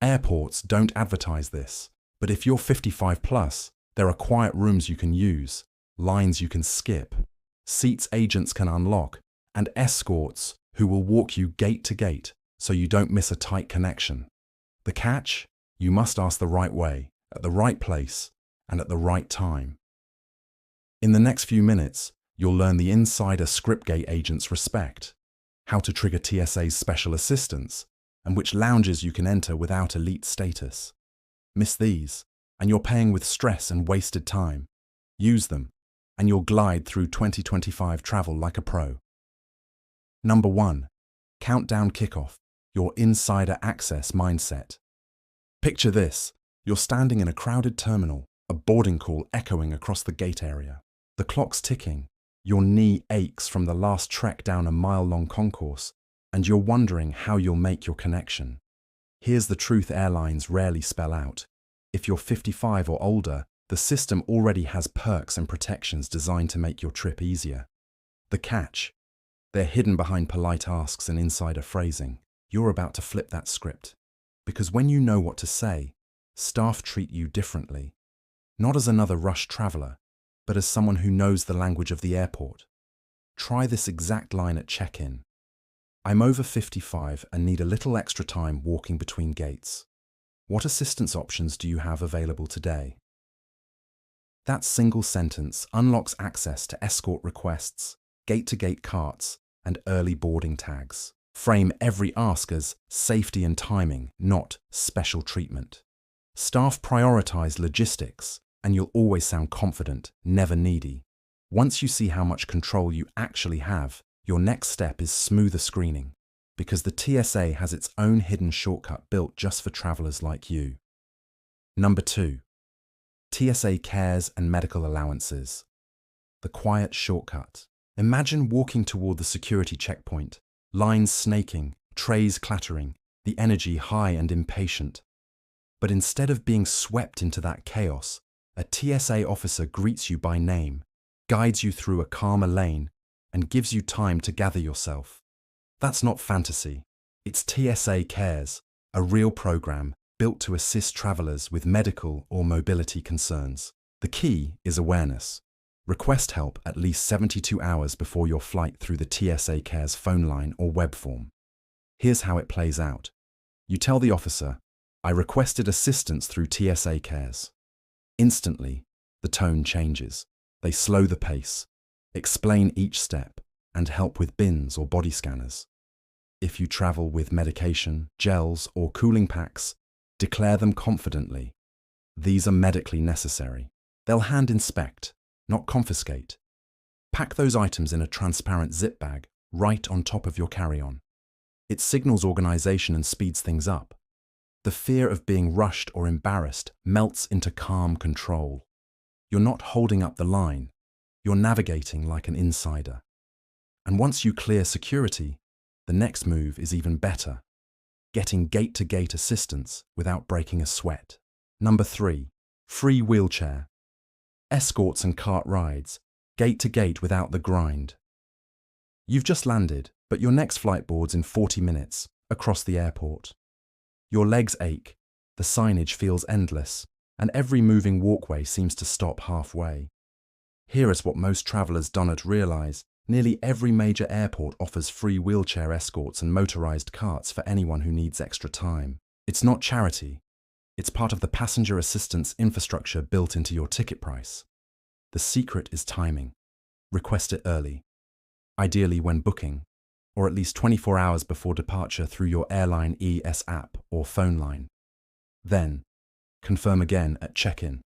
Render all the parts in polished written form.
Airports don't advertise this, but if you're 55 plus, there are quiet rooms you can use, lines you can skip, seats agents can unlock, and escorts who will walk you gate to gate so you don't miss a tight connection. The catch? You must ask the right way, at the right place, and at the right time. In the next few minutes, you'll learn the insider script gate agents respect, how to trigger TSA's special assistance, and which lounges you can enter without elite status. Miss these, and you're paying with stress and wasted time. Use them, and you'll glide through 2025 travel like a pro. Number 1. Countdown kickoff, your insider access mindset. Picture this, you're standing in a crowded terminal, a boarding call echoing across the gate area. The clock's ticking, your knee aches from the last trek down a mile-long concourse, and you're wondering how you'll make your connection. Here's the truth airlines rarely spell out. If you're 55 or older, the system already has perks and protections designed to make your trip easier. The catch? They're hidden behind polite asks and insider phrasing. You're about to flip that script. Because when you know what to say, staff treat you differently. Not as another rushed traveler, but as someone who knows the language of the airport. Try this exact line at check-in. I'm over 55 and need a little extra time walking between gates. What assistance options do you have available today? That single sentence unlocks access to escort requests, gate-to-gate carts, and early boarding tags. Frame every ask as safety and timing, not special treatment. Staff prioritize logistics, and you'll always sound confident, never needy. Once you see how much control you actually have, your next step is smoother screening, because the TSA has its own hidden shortcut built just for travelers like you. Number 2. TSA Cares and medical allowances. The quiet shortcut. Imagine walking toward the security checkpoint, lines snaking, trays clattering, the energy high and impatient. But instead of being swept into that chaos, a TSA officer greets you by name, guides you through a calmer lane, and gives you time to gather yourself. That's not fantasy. It's TSA Cares, a real program built to assist travelers with medical or mobility concerns. The key is awareness. Request help at least 72 hours before your flight through the TSA Cares phone line or web form. Here's how it plays out. You tell the officer, I requested assistance through TSA Cares. Instantly, the tone changes. They slow the pace, explain each step, and help with bins or body scanners. If you travel with medication, gels, or cooling packs, declare them confidently. These are medically necessary. They'll hand inspect, not confiscate. Pack those items in a transparent zip bag right on top of your carry-on. It signals organization and speeds things up. The fear of being rushed or embarrassed melts into calm control. You're not holding up the line. You're navigating like an insider. And once you clear security, the next move is even better. Getting gate-to-gate assistance without breaking a sweat. Number 3. Free wheelchair. Escorts and cart rides. Gate-to-gate without the grind. You've just landed, but your next flight board's in 40 minutes, across the airport. Your legs ache, the signage feels endless, and every moving walkway seems to stop halfway. Here is what most travelers don't realize. Nearly every major airport offers free wheelchair escorts and motorized carts for anyone who needs extra time. It's not charity. It's part of the passenger assistance infrastructure built into your ticket price. The secret is timing. Request it early, ideally when booking, or at least 24 hours before departure through your airline ES app or phone line. Then, confirm again at check-in.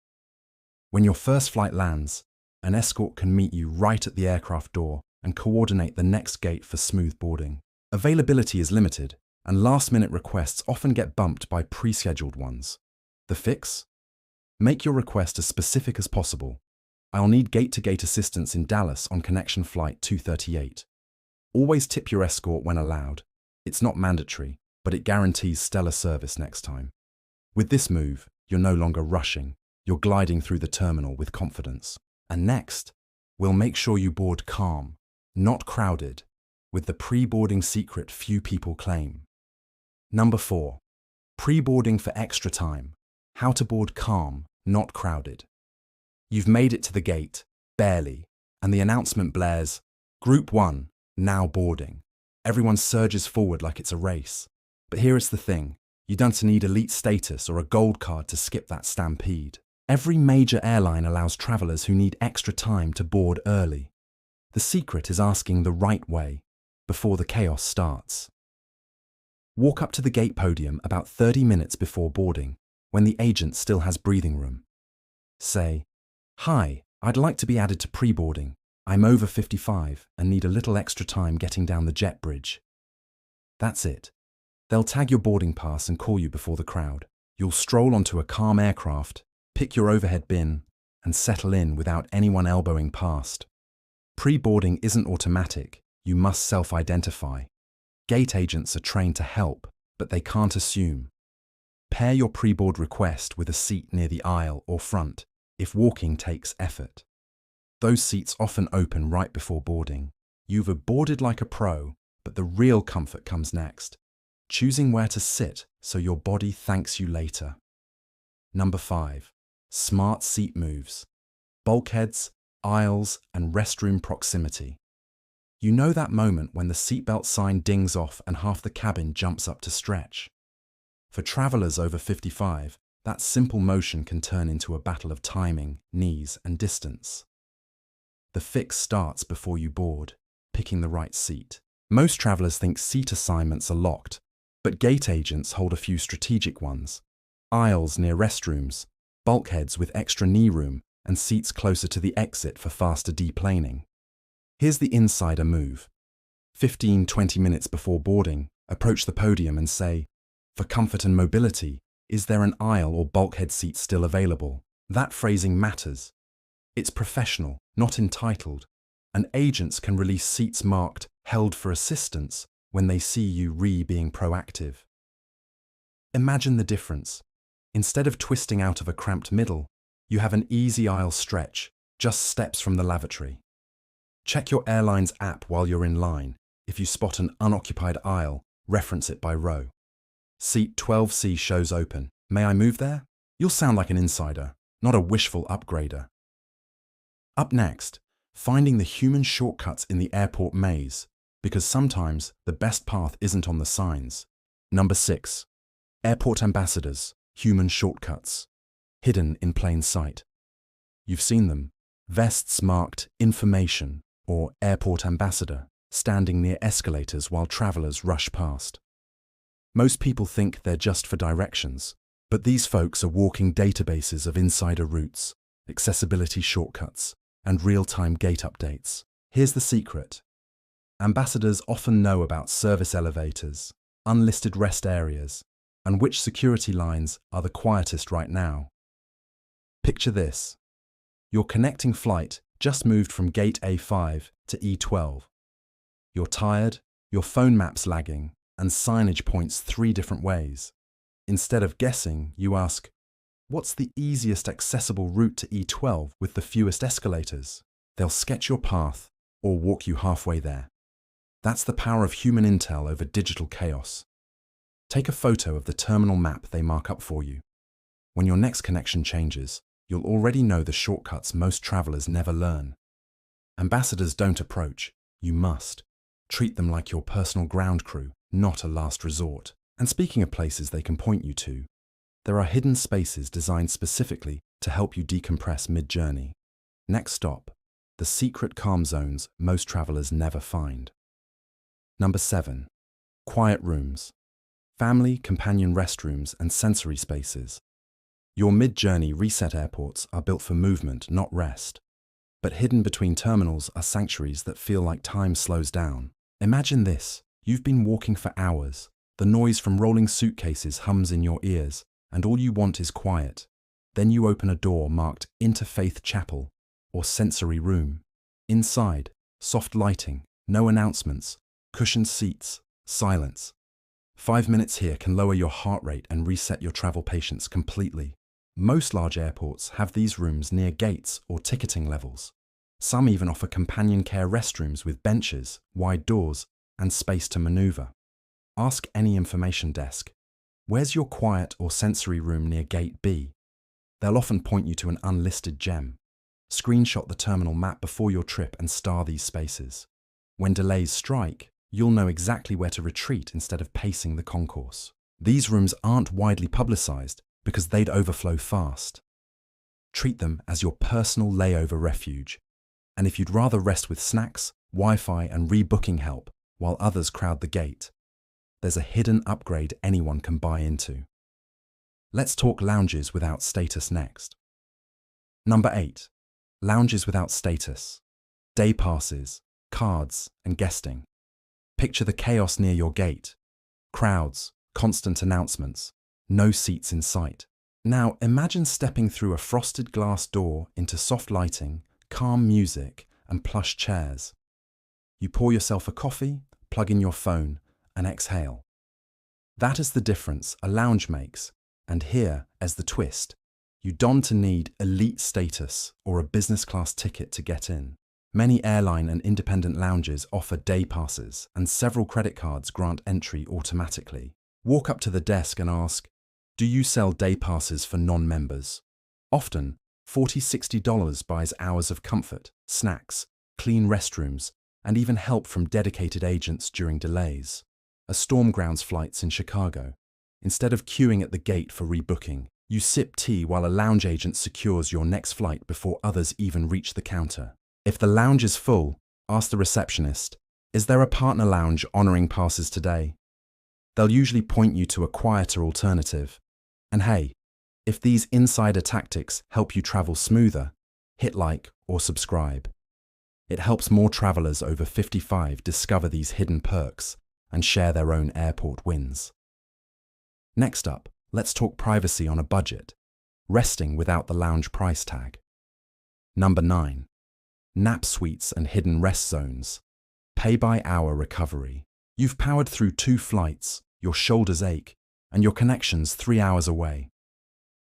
When your first flight lands, an escort can meet you right at the aircraft door and coordinate the next gate for smooth boarding. Availability is limited, and last-minute requests often get bumped by pre-scheduled ones. The fix? Make your request as specific as possible. I'll need gate-to-gate assistance in Dallas on connection flight 238. Always tip your escort when allowed. It's not mandatory, but it guarantees stellar service next time. With this move, you're no longer rushing. You're gliding through the terminal with confidence. And next, we'll make sure you board calm, not crowded, with the pre-boarding secret few people claim. Number 4. Pre-boarding for extra time. How to board calm, not crowded. You've made it to the gate, barely, and the announcement blares, Group 1, now boarding. Everyone surges forward like it's a race. But here is the thing, you don't need elite status or a gold card to skip that stampede. Every major airline allows travelers who need extra time to board early. The secret is asking the right way, before the chaos starts. Walk up to the gate podium about 30 minutes before boarding, when the agent still has breathing room. Say, "Hi, I'd like to be added to pre-boarding. I'm over 55 and need a little extra time getting down the jet bridge." That's it. They'll tag your boarding pass and call you before the crowd. You'll stroll onto a calm aircraft, pick your overhead bin, and settle in without anyone elbowing past. Pre-boarding isn't automatic. You must self-identify. Gate agents are trained to help, but they can't assume. Pair your pre-board request with a seat near the aisle or front, if walking takes effort. Those seats often open right before boarding. You've boarded like a pro, but the real comfort comes next. Choosing where to sit so your body thanks you later. Number 5. Smart seat moves. Bulkheads, aisles, and restroom proximity. You know that moment when the seatbelt sign dings off and half the cabin jumps up to stretch. For travelers over 55, that simple motion can turn into a battle of timing, knees, and distance. The fix starts before you board, picking the right seat. Most travelers think seat assignments are locked, but gate agents hold a few strategic ones. Aisles near restrooms, bulkheads with extra knee room, and seats closer to the exit for faster deplaning. Here's the insider move. 15-20 minutes before boarding, approach the podium and say, "For comfort and mobility, is there an aisle or bulkhead seat still available?" That phrasing matters. It's professional, not entitled, and agents can release seats marked "held for assistance" when they see you being proactive. Imagine the difference. Instead of twisting out of a cramped middle, you have an easy aisle stretch, just steps from the lavatory. Check your airline's app while you're in line. If you spot an unoccupied aisle, reference it by row. Seat 12C shows open. May I move there? You'll sound like an insider, not a wishful upgrader. Up next, finding the human shortcuts in the airport maze, because sometimes the best path isn't on the signs. Number 6. Airport ambassadors, human shortcuts, hidden in plain sight. You've seen them, vests marked "Information" or "Airport Ambassador," standing near escalators while travelers rush past. Most people think they're just for directions, but these folks are walking databases of insider routes, accessibility shortcuts, and real-time gate updates. Here's the secret. Ambassadors often know about service elevators, unlisted rest areas, and which security lines are the quietest right now. Picture this. Your connecting flight just moved from gate A5 to E12. You're tired, your phone map's lagging, and signage points 3 different ways. Instead of guessing, you ask, what's the easiest accessible route to E12 with the fewest escalators? They'll sketch your path or walk you halfway there. That's the power of human intel over digital chaos. Take a photo of the terminal map they mark up for you. When your next connection changes, you'll already know the shortcuts most travelers never learn. Ambassadors don't approach, you must. Treat them like your personal ground crew, not a last resort. And speaking of places they can point you to, there are hidden spaces designed specifically to help you decompress mid-journey. Next stop, the secret calm zones most travelers never find. Number 7. Quiet rooms. Family, companion restrooms, and sensory spaces. Your mid-journey reset airports are built for movement, not rest. But hidden between terminals are sanctuaries that feel like time slows down. Imagine this. You've been walking for hours. The noise from rolling suitcases hums in your ears, and all you want is quiet. Then you open a door marked Interfaith Chapel or Sensory Room. Inside, soft lighting, no announcements, cushioned seats, silence. 5 minutes here can lower your heart rate and reset your travel patience completely. Most large airports have these rooms near gates or ticketing levels. Some even offer companion care restrooms with benches, wide doors, and space to maneuver. Ask any information desk. Where's your quiet or sensory room near Gate B? They'll often point you to an unlisted gem. Screenshot the terminal map before your trip and star these spaces. When delays strike, you'll know exactly where to retreat instead of pacing the concourse. These rooms aren't widely publicized because they'd overflow fast. Treat them as your personal layover refuge. And if you'd rather rest with snacks, Wi-Fi and rebooking help while others crowd the gate, there's a hidden upgrade anyone can buy into. Let's talk lounges without status next. Number 8. Lounges without status. Day passes, cards, and guesting. Picture the chaos near your gate. Crowds, constant announcements, no seats in sight. Now imagine stepping through a frosted glass door into soft lighting, calm music, and plush chairs. You pour yourself a coffee, plug in your phone, and exhale. That is the difference a lounge makes, and here is the twist. You don't need elite status or a business class ticket to get in. Many airline and independent lounges offer day passes, and several credit cards grant entry automatically. Walk up to the desk and ask, "Do you sell day passes for non-members?" Often, $40–60 buys hours of comfort, snacks, clean restrooms, and even help from dedicated agents during delays. A Stormgrounds flights in Chicago. Instead of queuing at the gate for rebooking, you sip tea while a lounge agent secures your next flight before others even reach the counter. If the lounge is full, ask the receptionist, "Is there a partner lounge honoring passes today?" They'll usually point you to a quieter alternative. And hey, if these insider tactics help you travel smoother, hit like or subscribe. It helps more travelers over 55 discover these hidden perks and share their own airport wins. Next up, let's talk privacy on a budget. Resting without the lounge price tag. Number 9. Nap suites and hidden rest zones. Pay-by-hour recovery. You've powered through 2 flights, your shoulders ache, and your connection's 3 hours away.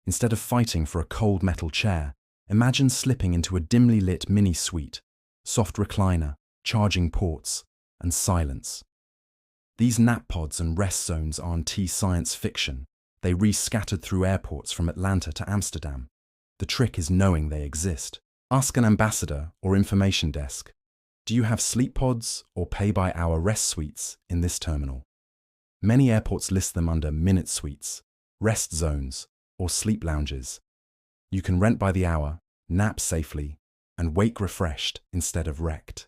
Instead of fighting for a cold metal chair, imagine slipping into a dimly lit mini-suite, soft recliner, charging ports, and silence. These nap pods and rest zones aren't science fiction. They re-scattered through airports from Atlanta to Amsterdam. The trick is knowing they exist. Ask an ambassador or information desk, "Do you have sleep pods or pay-by-hour rest suites in this terminal?" Many airports list them under minute suites, rest zones, or sleep lounges. You can rent by the hour, nap safely, and wake refreshed instead of wrecked.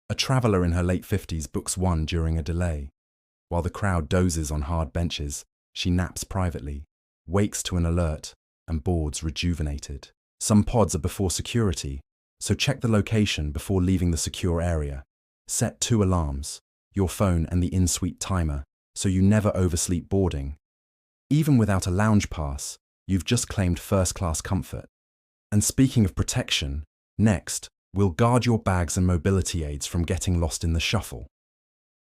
A traveler in her late 50s books one during a delay. While the crowd dozes on hard benches, she naps privately, wakes to an alert, and boards rejuvenated. Some pods are before security, so check the location before leaving the secure area. Set 2 alarms, your phone and the in-suite timer, so you never oversleep boarding. Even without a lounge pass, you've just claimed first-class comfort. And speaking of protection, next, we'll guard your bags and mobility aids from getting lost in the shuffle.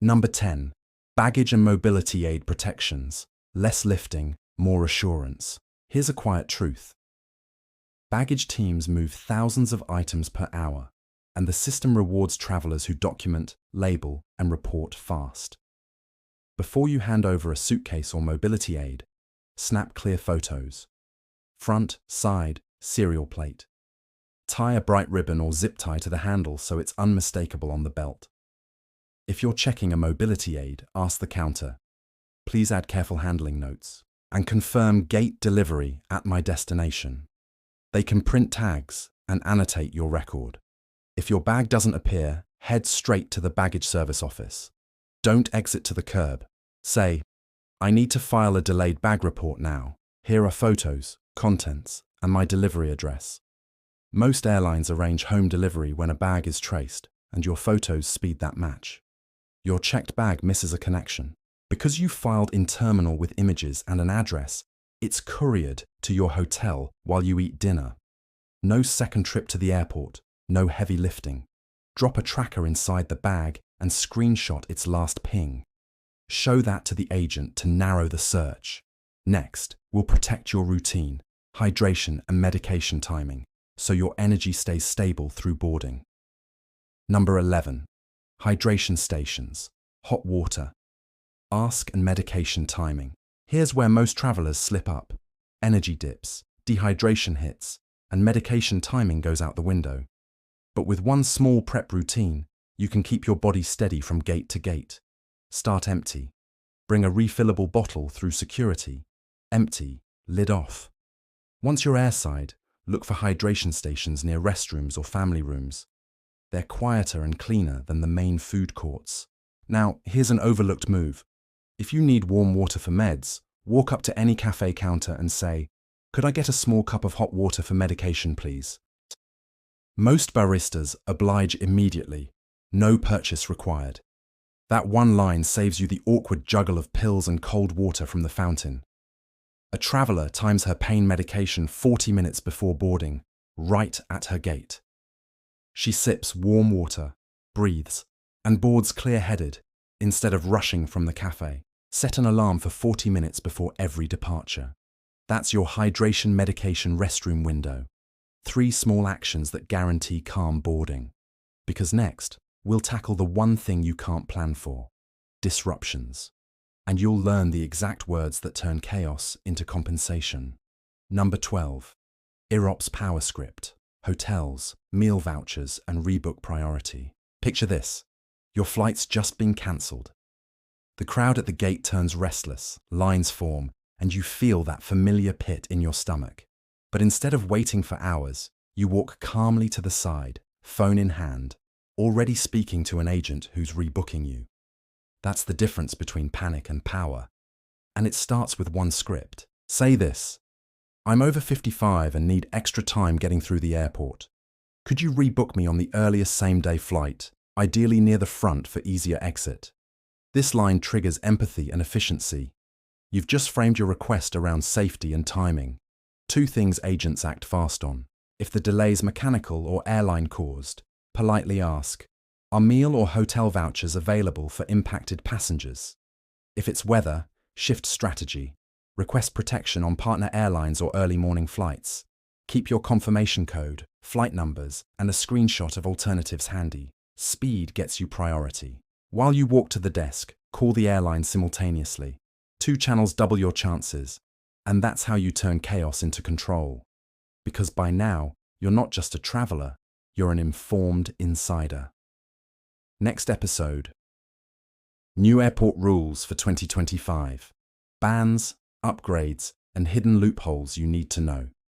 Number 10. Baggage and mobility aid protections. Less lifting, more assurance. Here's a quiet truth. Baggage teams move thousands of items per hour, and the system rewards travelers who document, label, and report fast. Before you hand over a suitcase or mobility aid, snap clear photos. Front, side, serial plate. Tie a bright ribbon or zip tie to the handle so it's unmistakable on the belt. If you're checking a mobility aid, ask the counter, "Please add careful handling notes," and confirm gate delivery at my destination. They can print tags and annotate your record. If your bag doesn't appear, head straight to the baggage service office. Don't exit to the curb. Say, "I need to file a delayed bag report now. Here are photos, contents, and my delivery address." Most airlines arrange home delivery when a bag is traced, and your photos speed that match. Your checked bag misses a connection. Because you filed in terminal with images and an address, it's couriered to your hotel while you eat dinner. No second trip to the airport, no heavy lifting. Drop a tracker inside the bag and screenshot its last ping. Show that to the agent to narrow the search. Next, we'll protect your routine, hydration and medication timing, so your energy stays stable through boarding. Number 11. Hydration stations, hot water. Ask and medication timing. Here's where most travelers slip up. Energy dips, dehydration hits, and medication timing goes out the window. But with one small prep routine, you can keep your body steady from gate to gate. Start empty. Bring a refillable bottle through security. Empty, lid off. Once you're airside, look for hydration stations near restrooms or family rooms. They're quieter and cleaner than the main food courts. Now, here's an overlooked move. If you need warm water for meds, walk up to any cafe counter and say, "Could I get a small cup of hot water for medication, please?" Most baristas oblige immediately. No purchase required. That one line saves you the awkward juggle of pills and cold water from the fountain. A traveler times her pain medication 40 minutes before boarding, right at her gate. She sips warm water, breathes, and boards clear-headed instead of rushing from the cafe. Set an alarm for 40 minutes before every departure. That's your hydration medication restroom window. 3 small actions that guarantee calm boarding. Because next, we'll tackle the one thing you can't plan for: disruptions. And you'll learn the exact words that turn chaos into compensation. Number 12. IROPS power script. Hotels, meal vouchers, and rebook priority. Picture this. Your flight's just been cancelled. The crowd at the gate turns restless, lines form, and you feel that familiar pit in your stomach. But instead of waiting for hours, you walk calmly to the side, phone in hand, already speaking to an agent who's rebooking you. That's the difference between panic and power. And it starts with one script. Say this: "I'm over 55 and need extra time getting through the airport. Could you rebook me on the earliest same-day flight, ideally near the front for easier exit?" This line triggers empathy and efficiency. You've just framed your request around safety and timing. 2 things agents act fast on. If the delay's mechanical or airline caused, politely ask, "Are meal or hotel vouchers available for impacted passengers?" If it's weather, shift strategy. Request protection on partner airlines or early morning flights. Keep your confirmation code, flight numbers, and a screenshot of alternatives handy. Speed gets you priority. While you walk to the desk, call the airline simultaneously. 2 channels double your chances. And that's how you turn chaos into control. Because by now, you're not just a traveler, you're an informed insider. Next episode. New airport rules for 2025. Bans, upgrades, and hidden loopholes you need to know.